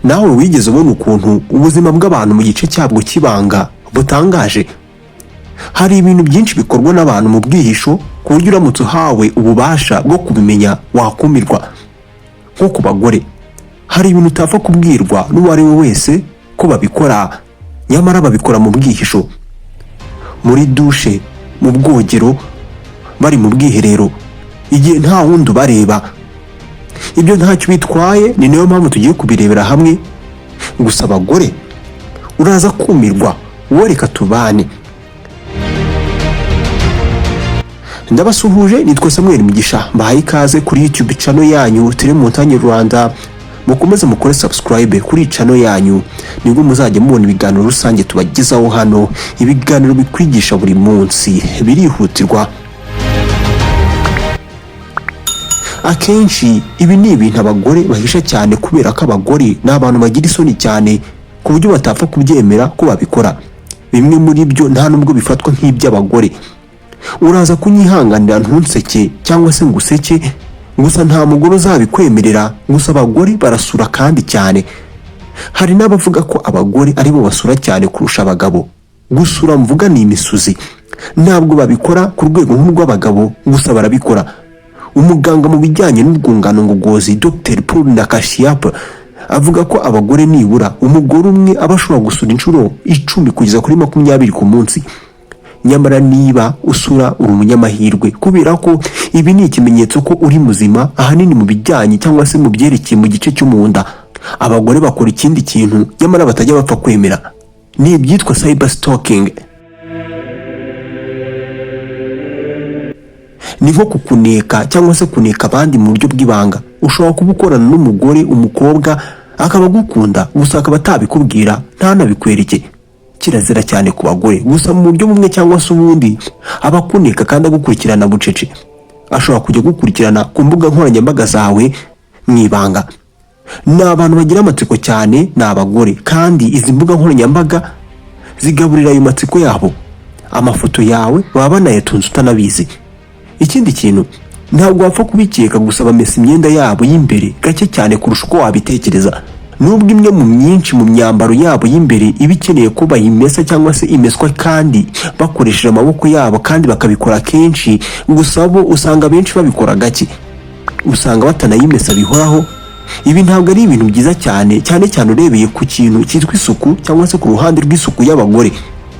nawe wigeze ubona ukuntu ubuzima bw'abantu mu gice cyabwo kibanga butangaje? Hari ibintu byinshi bikorwa n'abantu mu bwihisho ku buryo uramutse uhawe ububasha bwo kubimenya wakumirwa. Nko ku bagore, hari ibintu utapfa kubwirwa n'uwo ari we wese ko babikora, nyamara babikora mu bwihisho, muri dushe, mu bwogero, bari mu bwiherero, igihe nta wundi ubareba. Ibyo ntacyo bitwaye, ni nayo mpamvu tugiye kubirebera hamwe. Gusa abagore uraza kumirwa, wowe reka tubane. Ndabasuhuje, nitwa Ismael Mugisha, mbahaye ikaze kuri YouTube channel yanyu Télé Montagne Rwanda. Mukomeze mukore subscribe kuri channel yanyu, nibwo muzajya mubona ibiganiro rusange tubagezaho hano, ibiganiro bikwigisha buri munsi, birihutirwa. Akenshi ibi ni ibintu abagore bahisha cyane kubera ko abagore n'abantu bagira isoni cyane ku buryo batapfa kubyemera ko babikora. Bimwe muri byo nta nubwo bifatwa nk'iby'abagore. Uraza kunyihanganira ntunseke cyangwa se nguseke, gusa nta mugore uzabikwemerera. Gusa abagore barasura kandi cyane. Hari n'abavuga ko abagore ari bo basura cyane kurusha abagabo. Gusura mvuga ni imisuzi, ntabwo babikora ku rwego nk'urw'abagabo, gusa barabikora. Umuganga mu bijyanye n'urwungano ngogozi Dr. Paul Nakashiap avuga ko abagore nibura umugore umwe aba ashobora gusura inshuro 10 kugeza kuri 20 ku munsi. Nyamara niba usura uri umunyamahirwe, kubera ko ibi ni ikimenyetso ko uri muzima ahanini mu bijyanye cyangwa se mu byerekeye mu gice cy'umunda. Abagore bakora ikindi kintu nyamara batajya bapfa kwemera, ni ibyitwa cyber stalking. Ni nko kukuneka cyangwa se kuneka abandi mu buryo bw'ibanga. Ushobora kubukorana n'umugore, umukobwa akaba gukunda gusa akaba atabikubwira, ntanabikwereke. Kirazira cyane ku bagore, gusa mu buryo bumwe cyangwa se ubundi abakuneka kandi agukurikirana bucece. Ashobora kujya gukurikirana ku mbuga nkoranyambaga zawe mwibanga. Ni abantu bagira amatsiko cyane, ni abagore, kandi izi mbuga nkoranyambaga zigaburira ayo matsiko yabo. Amafoto yawe baba banayatunze utanabizi. Ikindi kintu, ntabwo wapfa kubikeka, gusa bamesa imyenda yabo y'imbere gake cyane kurusha uko wabitekereza. Nubwo imwe mu myinshi mu myambaro yabo y'imbere iba ikeneye ko bayimesa cyangwa se imeswa kandi bakoresheje amaboko yabo kandi bakabikora kenshi, gusa bo usanga benshi babikora gake, usanga batanayimesa bihoraho. Ibi ntabwo ari ibintu byiza cyane cyane urebeye ku kintu cyitwa isuku cyangwa se ku ruhande rw'isuku y'abagore.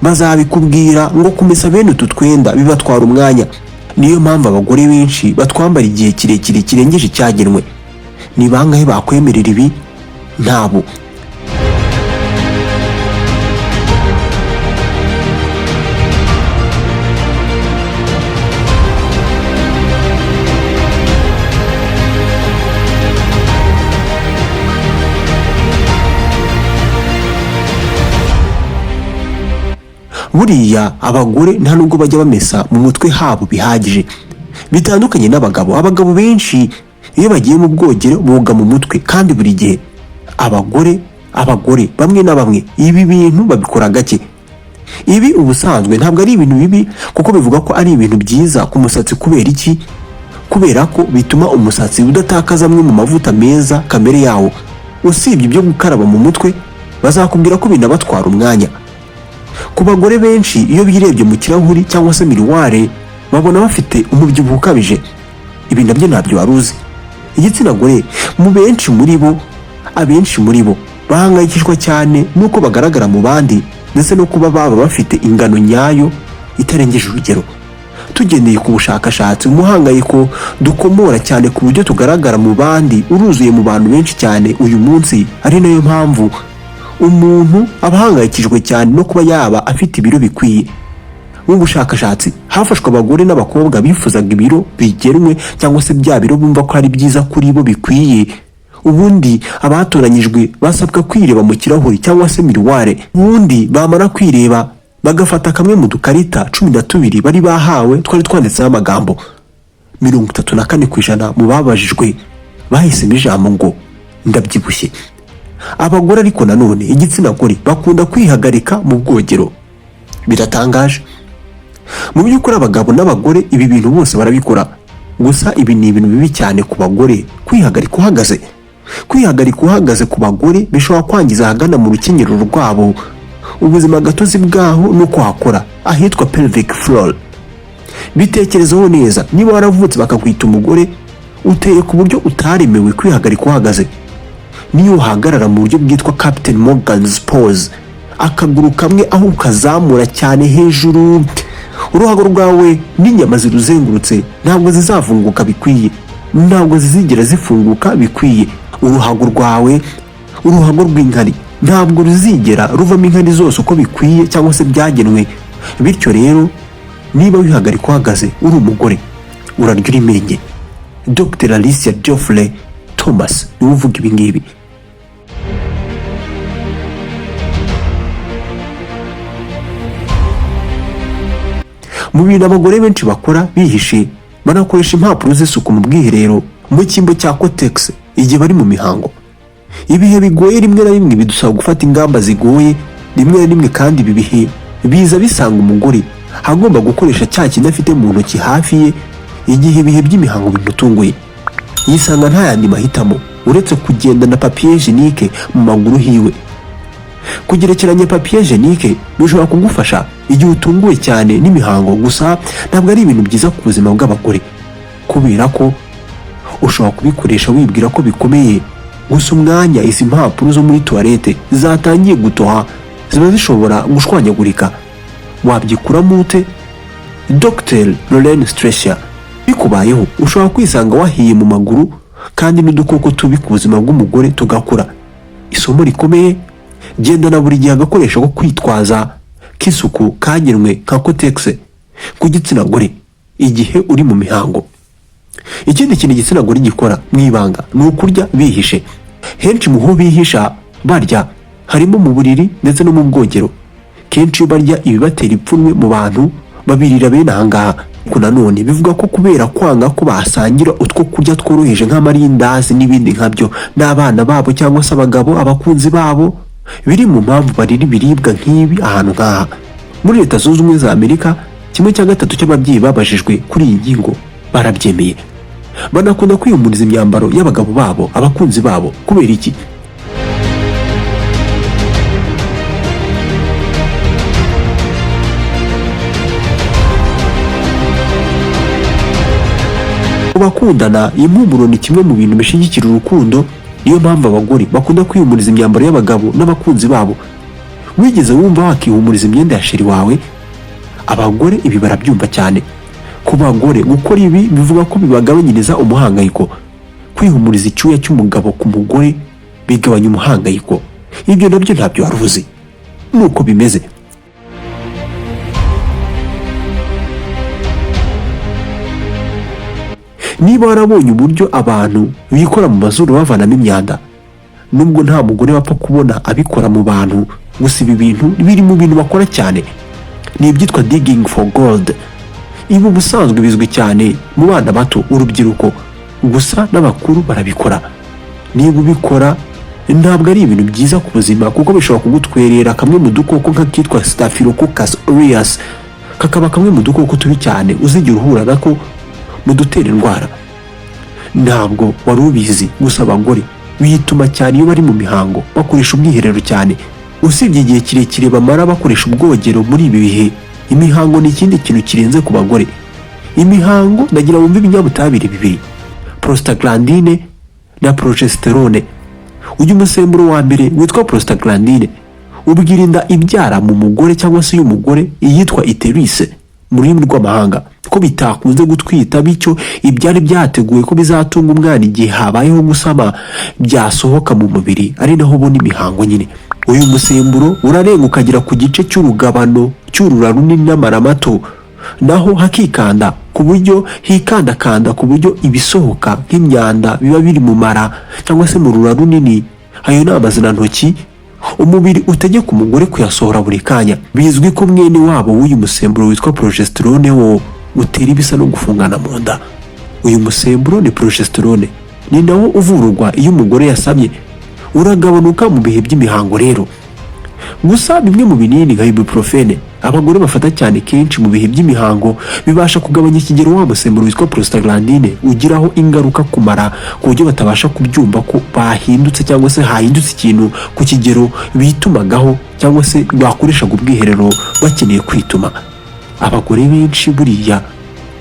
Bazabikubwira ngo kumesa bene utu twenda bibatwara umwanya. Niyo mpamvu abagore benshi batwambara igihe kirekire kirengeje cyagenwe. Ni bangahe bakwemerera ibi? Ntabo. Buriya abagore nta nubwo bajya bamesa mu mutwe habo bihagije, bitandukanye n'abagabo. Abagabo benshi iyo bagiye mu bwogero boga mu mutwe kandi buri gihe. Abagore bamwe na bamwe ibi bintu babikora gake. Ibi ubusanzwe ntabwo ari ibintu bibi, kuko bivuga ko ari ibintu byiza ku musatsi. Kubera iki? Kubera ko bituma umusatsi udatakaza amwe mu mavuta meza kamere yawo. Usibye ibyo gukaraba mu mutwe, bazakubwira ko binabatwara umwanya. Ku bagore benshi iyo birebye mu kirahuri cyangwa se miruware, babona bafite umubyibuho ukabije. Ibi nabyo ntabyo waruzi. Igitsina gore abenshi muri bo bahangayikishwa cyane nuko bagaragara mu bandi, ndetse no kuba baba bafite ingano nyayo itarengeje urugero. Tugendeye ku bushakashatsi, umuhangayiko dukomora cyane ku buryo tugaragara mu bandi uruzuye mu bantu benshi cyane uyu munsi. Ari nayo mpamvu umuntu abahangayikijwe cyane no kuba yaba afite ibiro bikwiye. Mu bushakashatsi hafashwe abagore n'abakobwa bifuzaga ibiro bigenwe cyangwa se bya biro bumva ko ari byiza kuri bo bikwiye. Ubundi abatoranyijwe basabwa kwireba mu kirahuri cyangwa se miruware. Ubundi bamara kwireba bagafata kamwe mu dukarita 12 bari bahawe, twari twanditseho amagambo. 34% mu babajijwe bahisemo ijambo ngo ndabyibushye. Abagore ariko nanone igitsina gore bakunda kwihagarika mu bwogero. Biratangaje. Mu by'ukuri abagabo n'abagore ibi bintu bose barabikora, gusa ibi ni ibintu bibi cyane ku bagore. Kwihagarika uhagaze Kwihagarika uhagaze ku bagore bishobora kwangiza ahagana mu rukenyerero rwabo. Ubuzima gatozi bwaho nuko hakora ahitwa pelvic floor. Bitekerezaho neza, niba waravutse bakakwita umugore uteye ku buryo utaremewe kwihagarika uhagaze. Niyo uhagarara mu buryo bwitwa Captain Morgan's pose, akaguru kamwe aho ukazamura cyane hejuru, uruhago rwawe n'inyama ziruzengurutse ntabwo zizavunguka bikwiye, ntabwo zizigera zifunguka bikwiye. Uruhago rwawe, uruhago rw'inkari, ntabwo ruzigera ruvamo inkari zose uko bikwiye cyangwa se byagenwe. Bityo rero niba wihagarika uhagaze uri umugore urarya irimenge. Dr. Alicia Geoffrey Thomas niwe uvuga ibi ngibi. Mu bintu abagore benshi bakora bihishe, banakoresha impapuro z'isuku mu bwiherero mu cyimbo cya kotegisi igihe bari mu mihango. Ibihe bigoye rimwe na rimwe bidusaba gufata ingamba zigoye. Rimwe na rimwe kandi ibi bihe biza bisanga umugore agomba gukoresha cya kintu afite mu ntoki hafi ye igihe ibihe by'imihango bimutunguye. Yisanga nta yandi mahitamo uretse kugenda na papier hygienique mu maguru hiwe. Kugerekeranya papier hygienique bishobora kugufasha igihe utunguwe cyane n'imihango, gusa ntabwo ari ibintu byiza ku buzima bw'abagore, kubera ko ushobora kubikoresha wibwira ko bikomeye, gusa umwanya izi mpapuro zo muri toilette zatangiye gutoha ziba zishobora gushwanyagurika. Wabyikuramo ute? Dr. Lorraine Stresher, bikubayeho ushobora kwisanga wahiye mu maguru kandi n'udukoko tubi ku buzima bw'umugore tugakura. Isomo rikomeye: gendana buri gihe agakoresho ko kwitwaza k'isuku kagenwe ka kotegisi ku gitsina gore igihe uri mu mihango. Ikindi kintu igitsina gore gikora mu ibanga ni ukurya bihishe. Henshi mu ho bihisha barya harimo mu buriri ndetse no mu bwogero. Kenshi barya ibibatera ipfunwe mu bantu babirira bene ahangaha. Nanone bivuga ko kubera kwanga ko basangira utwo kurya tworoheje nk'amarindazi n'ibindi nkabyo n'abana babo cyangwa se abagabo, abakunzi babo, biri mu mpamvu barira ibiribwa nk'ibi ahantu nk'aha. Muri Leta Zunze Ubumwe za Amerika 1/3 cy'ababyeyi babajijwe kuri iyi ngingo barabyemeye. Banakunda kwiyumuriza imyambaro y'abagabo babo, abakunzi babo. Kubera iki? Bakundana, impumuro ni kimwe mu bintu bishigikira urukundo. Niyo mpamvu abagore bakunda kwiyumuriza imyambaro y'abagabo n'abakunzi babo. Wigeze wumva wakihumuriza imyenda ya sheri wawe? Abagore ibi barabyumva cyane. Ku bagore gukora ibi bivuga ko bibagabanyiriza umuhangayiko. Kwihumuriza icyuya cy'umugabo ku mugore bigabanya umuhangayiko. Ibyo nabyo ntabyo waruzi. Nuko bimeze. Niba warabonye uburyo abantu bikora mu mazuru bavanamo imyanda, nubwo nta mugore bapfa kubona abikora mu bantu, gusa ibi bintu biri mu bintu bakora cyane. Ni ibyitwa digging for gold. Ibi ubusanzwe bizwi cyane mu bana bato, urubyiruko, gusa n'abakuru barabikora. Niba ubikora ntabwo ari ibintu byiza ku buzima, kuko bishobora kugutwerera kamwe mu dukoko nk'akitwa Staphylococcus aureus, kakaba kamwe mu dukoko tubi cyane uzigira uhura nako mu dutera indwara. Ntabwo wari ubizi, gusa abagore bituma cyane iyo bari mu mihango bakoresha ubwiherero cyane. Usibye igihe kirekire bamara bakoresha ubwogero muri ibi bihe, imihango ni ikindi kintu kirenze ku bagore. Imihango ndagira wumve ibinyabutabire bibiri: prostaglandine na progesterone. Uyu musemburo wa mbere witwa prostaglandine ubwirinda ibyara mu mugore cyangwa se y'umugore iyitwa utérus mu rurimi rw'amahanga, ko bitakunze gutwita, bityo ibyari byateguwe ko bizatunga umwana igihe habayeho gusama byasohoka mu mubiri, ari naho ubona imihango nyine. Uyu musemburo urarenga ukagera ku gice cy'urugabano cy'urura runini n'amara mato, naho hakikanda ku buryo hikandakanda ku buryo ibisohoka nk'imyanda biba biri mu mara cyangwa se mu rura runini. Ayo ni amazina ntoki umubiri utegeka umugore kuyasohora buri kanya. Bizwi ko mwene wabo w'uyu musemburo witwa progesterone wo utera ibisa no gufungana mu nda. Uyu musemburo ni progesterone, ni nawo uvururwa iyo umugore yasamye. Uragabanuka mu bihe by'imihango rero. Gusa bimwe mu binini nka ibuprofene abagore bafata cyane kenshi mu bihe by'imihango bibasha kugabanya ikigero wa musemburo witwa prostaglandine ugiraho ingaruka kumara ku buryo batabasha kubyumva ko bahindutse cyangwa se hahindutse ikintu ku kigero bitumagaho cyangwa se bakoreshaga ubwiherero bakeneye kwituma. Abagore benshi buriya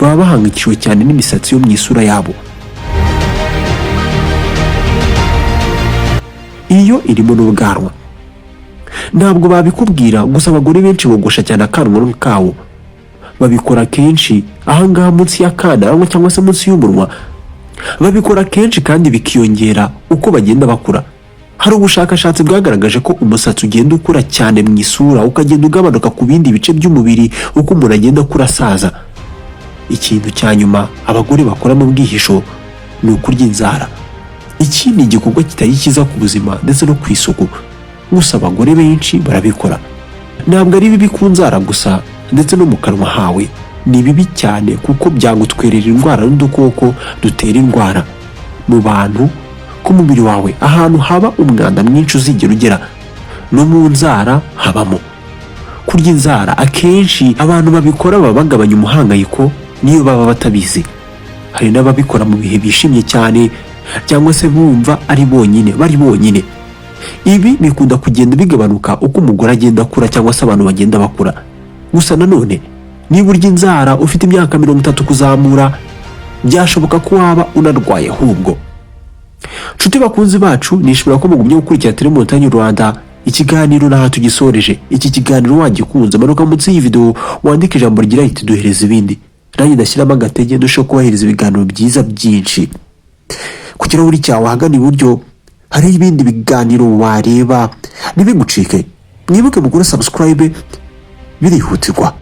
baba bahangayikiwe cyane n'imisatsi yo mu isura yabo, iyo irimo n'ubwanwa. Ntabwo babikubwira gusa abagore benshi bogosha cyane akanwa kawo, babikora kenshi ahangaha munsi y'akananwa cyangwa se munsi y'umunwa, babikora kenshi kandi bikiyongera uko bagenda bakura. Hari ubushakashatsi bwagaragaje ko umusatsi ugenda ukura cyane mu isura ukagenda ugabanuka ku bindi bice by'umubiri uko umuntu agenda akura asaza. Ikintu cya nyuma abagore bakora mu bwihisho ni ukurya inzara. Iki ni igikorwa kitari cyiza ku buzima ndetse no ku isuku, gusa abagore benshi barabikora. Ntabwo ari bibi ku nzara gusa ndetse no mu kanwa hawe ni bibi cyane kuko byagutwerera indwara n'udukoko dutera indwara mu bantu. Ku mubiri wawe ahantu haba umwanda mwinshi uzigera ugera no mu nzara habamo. Kurya inzara akenshi abantu babikora baba bagabanya umuhangayiko niyo baba batabizi. Hari n'ababikora mu bihe bishimye cyane cyangwa se bumva ari bonyine. Ibi bikunda kugenda bigabanuka uko umugore agenda akura cyangwa se abantu bagenda bakura. Gusa nanone niba urya inzara ufite imyaka 30 kuzamura byashoboka ko waba unarwaye ahubwo. Nshuti bakunzi bacu, nishimira ko mugumye gukurikira Télé Montagne Rwanda. Ikiganiro naha tugisoreje. Iki kiganiro wagikunze manuka munsi iyi video wandike ijambo rigira riti duhereze ibindi. Nanjye ndashyiramo agatege dusho kubahereza ibiganiro byiza byinshi. Kugira buri cyawe ahagana iburyo hari ibindi biganiro wareba ntibigucike. Mwibuke mugura subscribe birihutirwa.